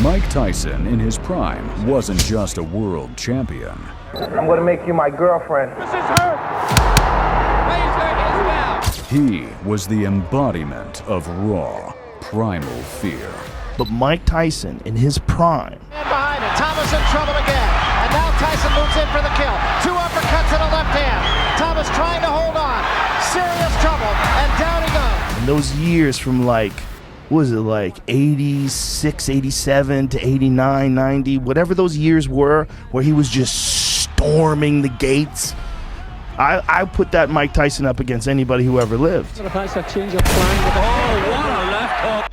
Mike Tyson, in his prime, wasn't just a world champion. I'm gonna make you my girlfriend. This is hurt. He was the embodiment of raw, primal fear. But Mike Tyson, in his prime, And behind it, Thomas in trouble again. And now Tyson moves in for the kill. 2 uppercuts in the left hand. Thomas trying to hold on. Serious trouble, and down he goes. in those years from like, what was it, like 86, 87 to 89, 90, whatever those years were, where he was just storming the gates. I put that Mike Tyson up against anybody who ever lived.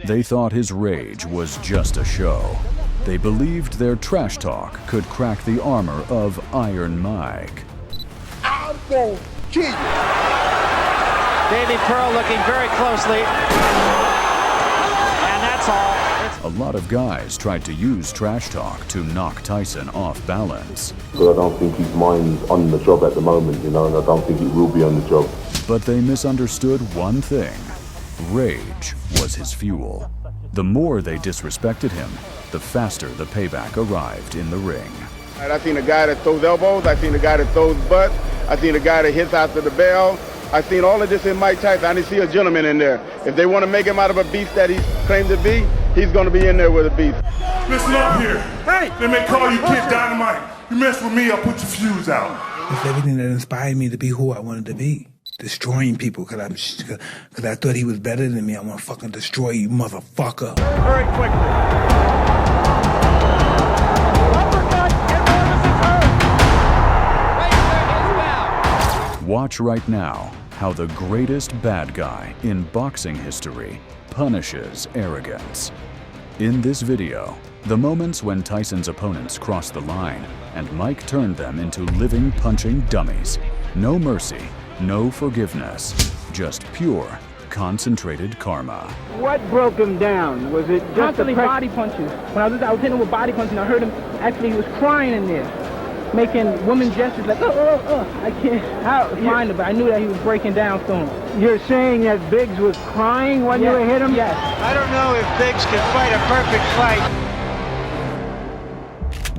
They thought his rage was just a show. They believed their trash talk could crack the armor of Iron Mike. I'm gonna kill you. Davey Pearl looking very closely. And that's all. A lot of guys tried to use trash talk to knock Tyson off balance. Because I don't think his mind's on the job at the moment, you know, and I don't think it will be on the job. But they misunderstood one thing. Rage was his fuel. The more they disrespected him, the faster the payback arrived in the ring. I seen a guy that throws elbows, I seen a guy that throws butts, I seen a guy that hits after the bell. I seen all of this in Mike Tyson. I didn't see a gentleman in there. If they want to make him out of a beast that he claimed to be, he's going to be in there with a beast. Listen up here. Hey! They may call you Kid Dynamite. You mess with me, I'll put your fuse out. It's everything that inspired me to be who I wanted to be. Destroying people, because I thought he was better than me. I want to fucking destroy you, motherfucker. Very quickly. Uppercut, and Morris is hurt. Razor is down. Watch right now how the greatest bad guy in boxing history punishes arrogance. In this video, the moments when Tyson's opponents crossed the line and Mike turned them into living punching dummies. No mercy, no forgiveness, just pure, concentrated karma. What broke him down? Was it just constantly body punches? When I was hitting him with body punches, and I heard him, actually he was crying in there, making woman gestures like, I can't find it, but I knew that he was breaking down soon. You're saying that Biggs was crying when you hit him? Yes. I don't know if Biggs can fight a perfect fight.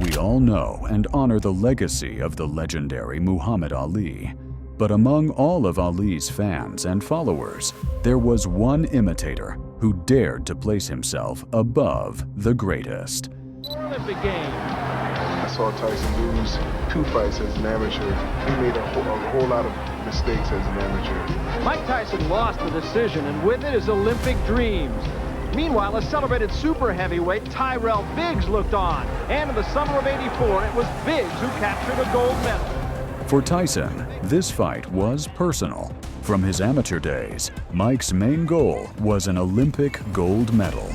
We all know and honor the legacy of the legendary Muhammad Ali. But among all of Ali's fans and followers, there was one imitator who dared to place himself above the greatest. Olympic game. I saw Tyson lose 2 fights as an amateur. He made a whole lot of mistakes as an amateur. Mike Tyson lost the decision, and with it his Olympic dreams. Meanwhile, a celebrated super heavyweight Tyrell Biggs looked on. And in the summer of '84, it was Biggs who captured a gold medal. For Tyson, this fight was personal. From his amateur days, Mike's main goal was an Olympic gold medal.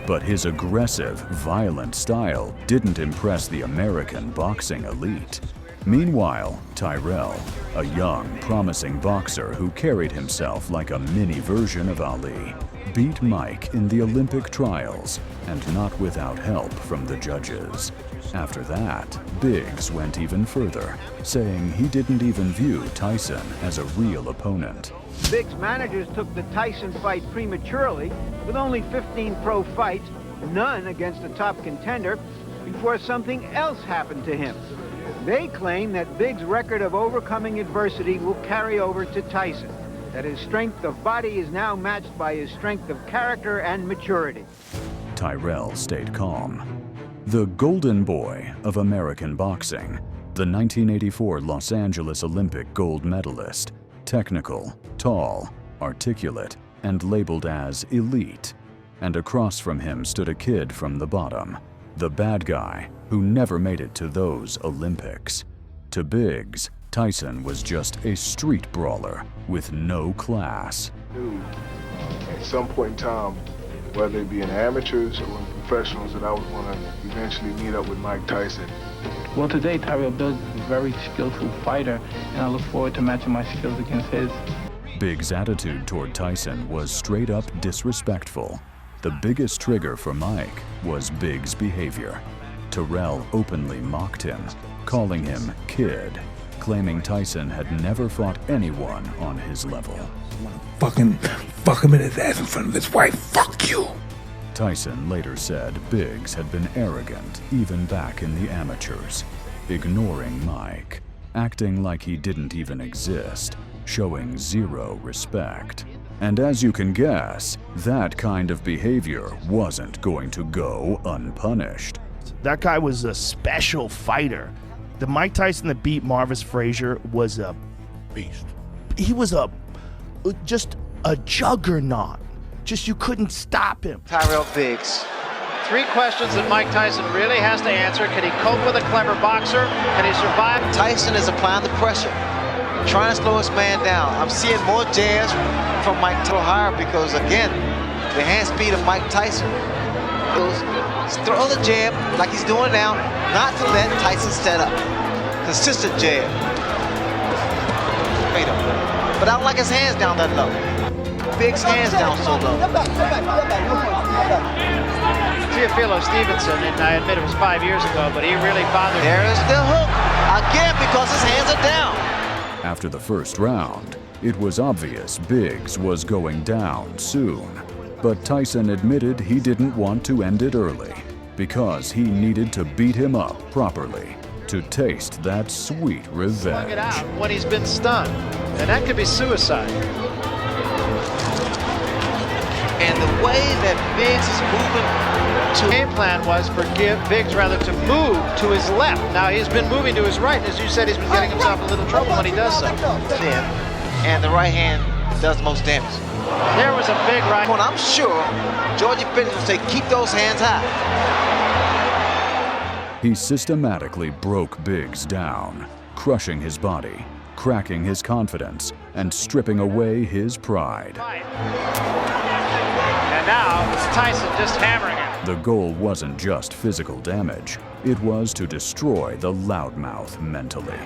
But his aggressive, violent style didn't impress the American boxing elite. Meanwhile, Tyrell, a young, promising boxer who carried himself like a mini version of Ali, beat Mike in the Olympic trials, and not without help from the judges. After that, Biggs went even further, saying he didn't even view Tyson as a real opponent. Biggs' managers took the Tyson fight prematurely, with only 15 pro fights, none against a top contender, before something else happened to him. They claim that Biggs' record of overcoming adversity will carry over to Tyson, that his strength of body is now matched by his strength of character and maturity. Tyrell stayed calm. The golden boy of American boxing, the 1984 Los Angeles Olympic gold medalist, technical, tall, articulate, and labeled as elite. And across from him stood a kid from the bottom, the bad guy who never made it to those Olympics. To Biggs, Tyson was just a street brawler with no class. At some point in time, whether it be in amateurs or in professionals, that I would want to eventually meet up with Mike Tyson. Well, today Tyrell Biggs is a very skillful fighter, and I look forward to matching my skills against his. Biggs' attitude toward Tyson was straight up disrespectful. The biggest trigger for Mike was Biggs' behavior. Tyrell openly mocked him, calling him kid, claiming Tyson had never fought anyone on his level. Fuck him in his ass in front of his wife. Fuck you. Tyson later said Biggs had been arrogant even back in the amateurs, ignoring Mike, acting like he didn't even exist, showing zero respect. And as you can guess, that kind of behavior wasn't going to go unpunished. That guy was a special fighter. The Mike Tyson that beat Marvis Frazier was a beast. He was just a juggernaut. Just you couldn't stop him. Tyrell Biggs. 3 questions that Mike Tyson really has to answer. Can he cope with a clever boxer? Can he survive? Tyson is applying the pressure, trying to slow his man down. I'm seeing more jabs from Mike to higher because, again, the hand speed of Mike Tyson. Throw the jab like he's doing now, not to let Tyson set up. Consistent jab. But I don't like his hands down that low. Biggs' hands down so low. Teofilo Stevenson, and I admit it was 5 years ago, but he really bothered me. There's the hook, again, because his hands are down. After the first round, it was obvious Biggs was going down soon. But Tyson admitted he didn't want to end it early because he needed to beat him up properly to taste that sweet revenge. Slung it out when he's been stunned, and that could be suicide. And the way that Biggs is moving to... The game plan was for Biggs rather to move to his left. Now he's been moving to his right, and as you said, he's been getting himself in a little trouble when he does so. And the right hand does the most damage. There was a big right. When I'm sure Georgie Fitness will say, keep those hands high. He systematically broke Biggs down, crushing his body, cracking his confidence, and stripping away his pride. And now it's Tyson just hammering him. The goal wasn't just physical damage, it was to destroy the loudmouth mentally.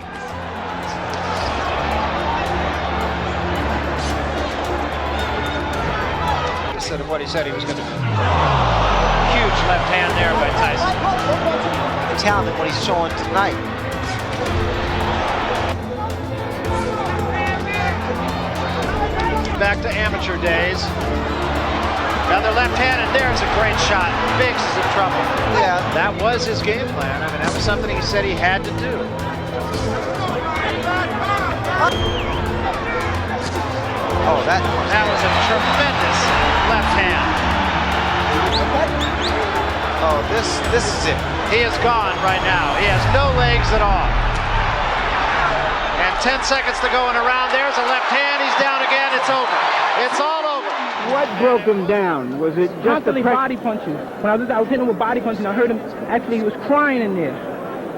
Instead of what he said he was going to do. Huge left hand there by Tyson. Talented what he's showing tonight. Back to amateur days. Another left hand, and there's a great shot. Biggs is in trouble. Yeah. That was his game plan. I mean, that was something he said he had to do. Oh, that was a tremendous left hand. Oh, this is it. He is gone right now. He has no legs at all. And 10 seconds to go in a round. There's a left hand. He's down again. It's over. It's all over. What broke him down? Was it just constantly body punching? When I was hitting him with body punching, I heard him, actually he was crying in there,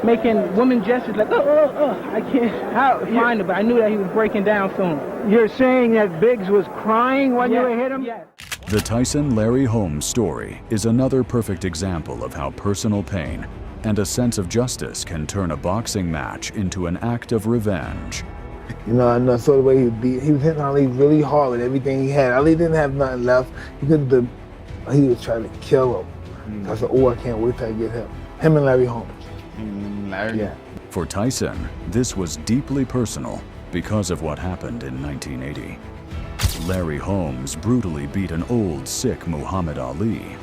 making woman gestures like, I can't find it, but I knew that he was breaking down soon. You're saying that Biggs was crying when you hit him? Yes. The Tyson-Larry Holmes story is another perfect example of how personal pain and a sense of justice can turn a boxing match into an act of revenge. You know, I saw the way he was hitting Ali really hard with everything he had. Ali didn't have nothing left. He was trying to kill him. I said, I can't wait till I get him. Him and Larry Holmes. Larry? Yeah. For Tyson, this was deeply personal because of what happened in 1980. Larry Holmes brutally beat an old, sick Muhammad Ali.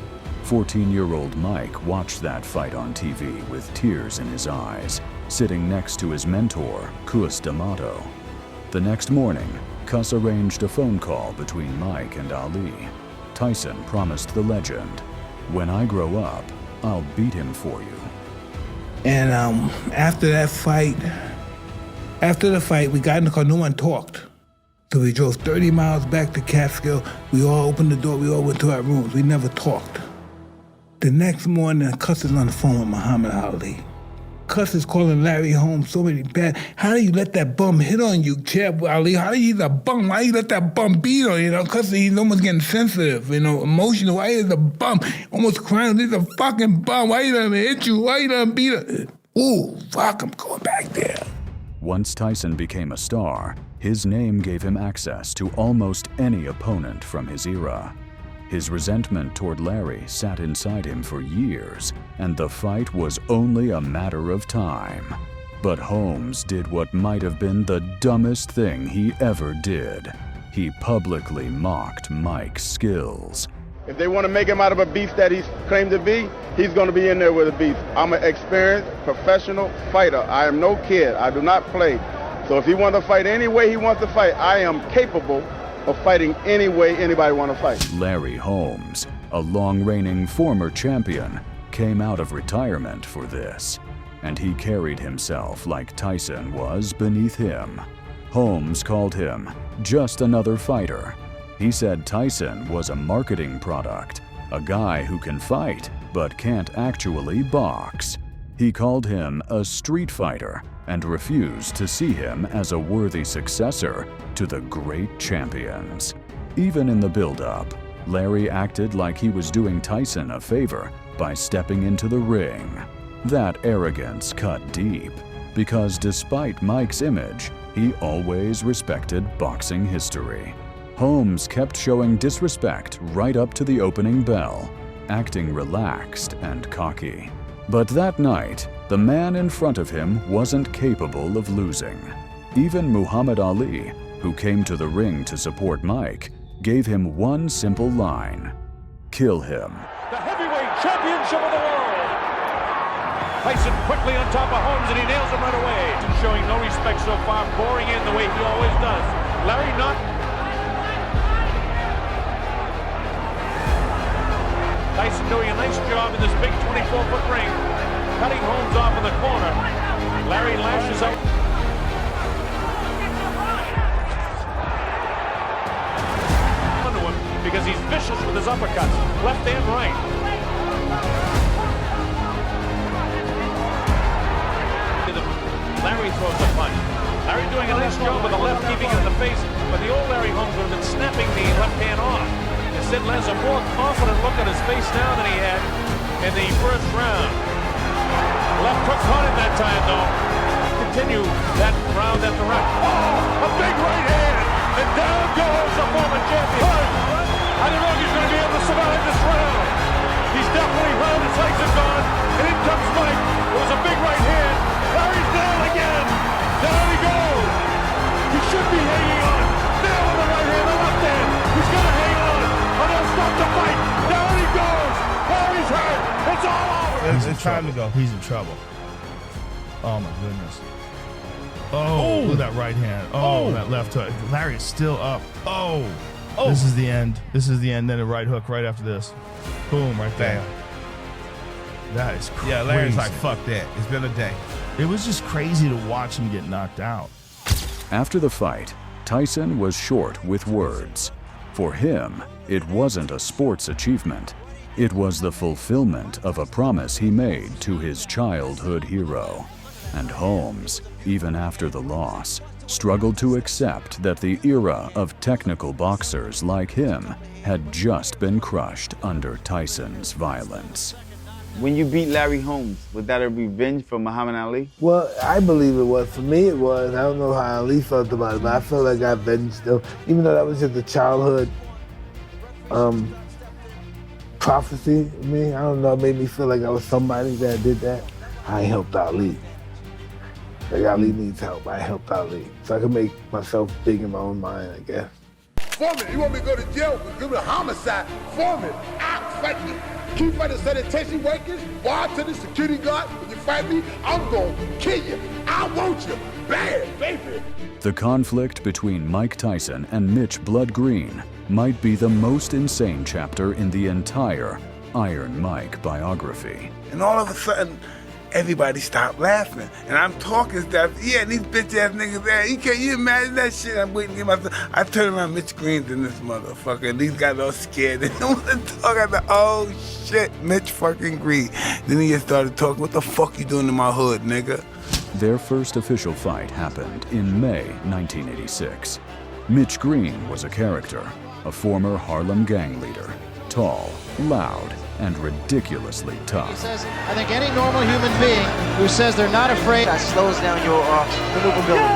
14-year-old Mike watched that fight on TV with tears in his eyes, sitting next to his mentor, Cus D'Amato. The next morning, Cus arranged a phone call between Mike and Ali. Tyson promised the legend, "When I grow up, I'll beat him for you." And after the fight, we got in the car, no one talked. So we drove 30 miles back to Catskill. We all opened the door, we all went to our rooms. We never talked. The next morning, Cus is on the phone with Muhammad Ali. Cus is calling Larry Holmes so many bad. How do you let that bum hit on you, Chad Ali? How do you the bum? Why you let that bum beat on you? Cus, he's almost getting sensitive, emotional. Why is the bum almost crying? He's a fucking bum. Why you let him hit you? Why you let him beat him? Ooh, fuck, I'm going back there. Once Tyson became a star, his name gave him access to almost any opponent from his era. His resentment toward Larry sat inside him for years, and the fight was only a matter of time. But Holmes did what might have been the dumbest thing he ever did. He publicly mocked Mike's skills. If they want to make him out of a beast that he's claimed to be, he's going to be in there with a beast. I'm an experienced professional fighter. I am no kid. I do not play. So if he wants to fight any way he wants to fight, I am capable of fighting any way anybody wants to fight. Larry Holmes, a long-reigning former champion, came out of retirement for this, and he carried himself like Tyson was beneath him. Holmes called him just another fighter. He said Tyson was a marketing product, a guy who can fight but can't actually box. He called him a street fighter and refused to see him as a worthy successor to the great champions. Even in the build-up, Larry acted like he was doing Tyson a favor by stepping into the ring. That arrogance cut deep, because despite Mike's image, he always respected boxing history. Holmes kept showing disrespect right up to the opening bell, acting relaxed and cocky. But that night, the man in front of him wasn't capable of losing. Even Muhammad Ali, who came to the ring to support Mike, gave him one simple line: kill him. The heavyweight championship of the world. Tyson quickly on top of Holmes, and he nails him right away. Showing no respect so far, boring in the way he always does. Larry not. Tyson doing a nice job in this big 24-foot ring, cutting Holmes off in the corner. Larry lashes out. Under him because he's vicious with his uppercuts, left and right. Larry throws a punch. Larry doing a nice job with the left, keeping it in the face, but the old Larry Holmes would have been snapping the left hand off. Instead, has a more confident look on his face now than he had in the first round. Left hook caught him that time, though. Continue that round after round. Oh, a big right hand, and down goes the former champion. I don't know if he's going to be able to survive this round. He's definitely hurt. His legs are gone, and in comes Mike. It was a big right hand. Larry's down again. Down he goes. He should be hanging on. Down with the right hand, the left hand. He's going to hang on. Oh, they'll stop the fight. Down he goes. Larry's hurt. It's all over. It's time to go. He's in trouble. Oh my goodness. Oh, look at that right hand. Oh, that left hook. Larry is still up. Oh. This is the end. This is the end. Then a right hook right after this. Boom, right there. That is crazy. Yeah, Larry's like, fuck that. It's been a day. It was just crazy to watch him get knocked out. After the fight, Tyson was short with words. For him, it wasn't a sports achievement. It was the fulfillment of a promise he made to his childhood hero. And Holmes, even after the loss, struggled to accept that the era of technical boxers like him had just been crushed under Tyson's violence. When you beat Larry Holmes, was that a revenge for Muhammad Ali? Well, I believe it was. For me, it was. I don't know how Ali felt about it, but I felt like I avenged him. Even though that was just a childhood prophecy to me. I don't know, it made me feel like I was somebody that did that. I helped Ali. Like, Ali needs help. I helped Ali. So I could make myself big in my own mind, I guess. Form it. You want me to go to jail for giving a homicide? Form it. I'll fight you. Keep fighting sanitation workers, bartenders, security guard. When you fight me, I'm going to kill you. I want you. Bad, baby. The conflict between Mike Tyson and Mitch Blood Green might be the most insane chapter in the entire Iron Mike biography. And all of a sudden, everybody stopped laughing. And I'm talking stuff. Yeah, these bitch ass niggas there. Can you imagine that shit? I'm waiting to get myself. I turned around, Mitch Green's in this motherfucker. And these guys all scared. They don't want to talk. I said, oh shit, Mitch fucking Green. Then he just started talking, what the fuck you doing in my hood, nigga? Their first official fight happened in May 1986. Mitch Green was a character, a former Harlem gang leader, tall, loud, and ridiculously tough. He says, I think any normal human being who says they're not afraid, that slows down your maneuverability.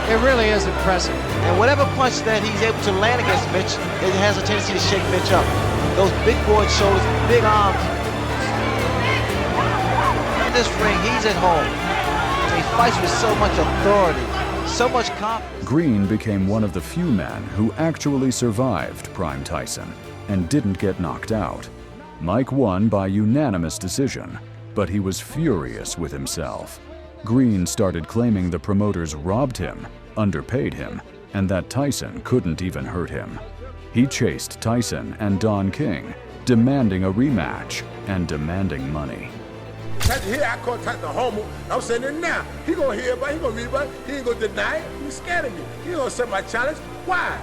It really is impressive. And whatever punch that he's able to land against Mitch, it has a tendency to shake Mitch up. Those big broad shoulders, big arms. In this ring, he's at home. And he fights with so much authority. So much confidence. Green became one of the few men who actually survived Prime Tyson and didn't get knocked out. Mike won by unanimous decision, but he was furious with himself. Green started claiming the promoters robbed him, underpaid him, and that Tyson couldn't even hurt him. He chased Tyson and Don King, demanding a rematch and demanding money. Tyson here, I call Tyson a homo. I'm saying it now. He gonna hear about it, he gonna read about it, he ain't gonna deny it. He's scared of me. He gonna accept my challenge. Why?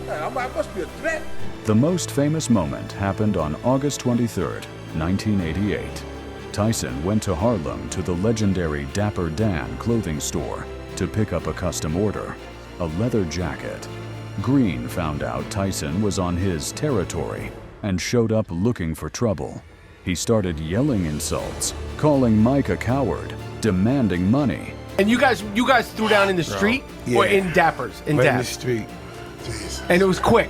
I must be a threat. The most famous moment happened on August 23, 1988. Tyson went to Harlem to the legendary Dapper Dan clothing store to pick up a custom order, a leather jacket. Green found out Tyson was on his territory and showed up looking for trouble. He started yelling insults, calling Mike a coward, demanding money. And you guys threw down in the street or in Dappers? In the street. Jeez. And it was quick.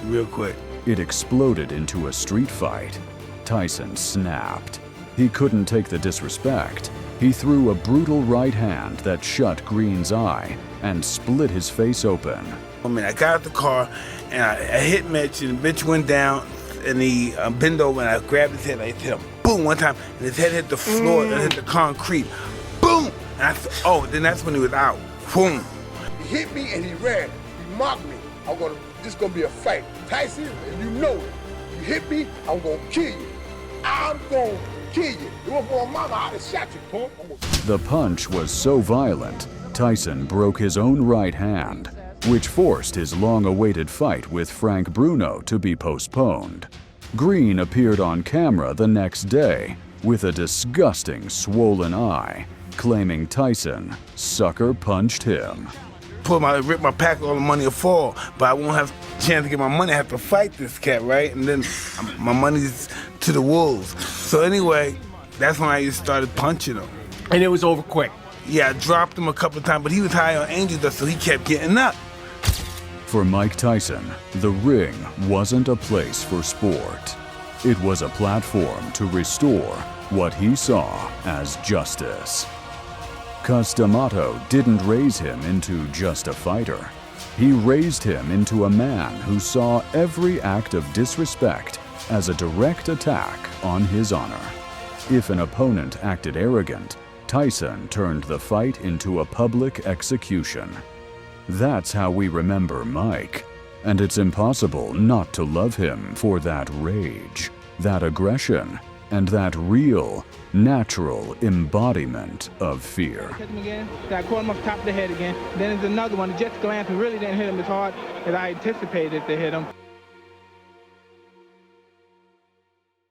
Real quick. It exploded into a street fight. Tyson snapped. He couldn't take the disrespect. He threw a brutal right hand that shut Green's eye and split his face open. I got out the car and I hit Mitch, and Mitch went down, and he bent over and I grabbed his head. I hit him, boom, one time, and his head hit the floor and hit the concrete, boom. And then that's when he was out, boom. He hit me and he ran. He mocked me. This gonna be a fight. Tyson, and you know it. You hit me, I'm gonna kill you. I'm gonna kill you. You want for my mama, I'd have shot you, punk. The punch was so violent, Tyson broke his own right hand, which forced his long-awaited fight with Frank Bruno to be postponed. Green appeared on camera the next day with a disgusting swollen eye, claiming Tyson sucker punched him. Rip my pack, all the money will fall, but I won't have a chance to get my money. I have to fight this cat, right? And then my money's to the wolves. So anyway, that's when I just started punching him. And it was over quick. Yeah, I dropped him a couple of times, but he was high on angel dust, so he kept getting up. For Mike Tyson, the ring wasn't a place for sport. It was a platform to restore what he saw as justice. Cus D'Amato didn't raise him into just a fighter. He raised him into a man who saw every act of disrespect as a direct attack on his honor. If an opponent acted arrogant, Tyson turned the fight into a public execution. That's how we remember Mike, and it's impossible not to love him for that rage, that aggression, and that real, natural embodiment of fear. Hit him again. I caught him off top of the head again. Then there's another one. The Jets glance really didn't hit him as hard as I anticipated to hit him.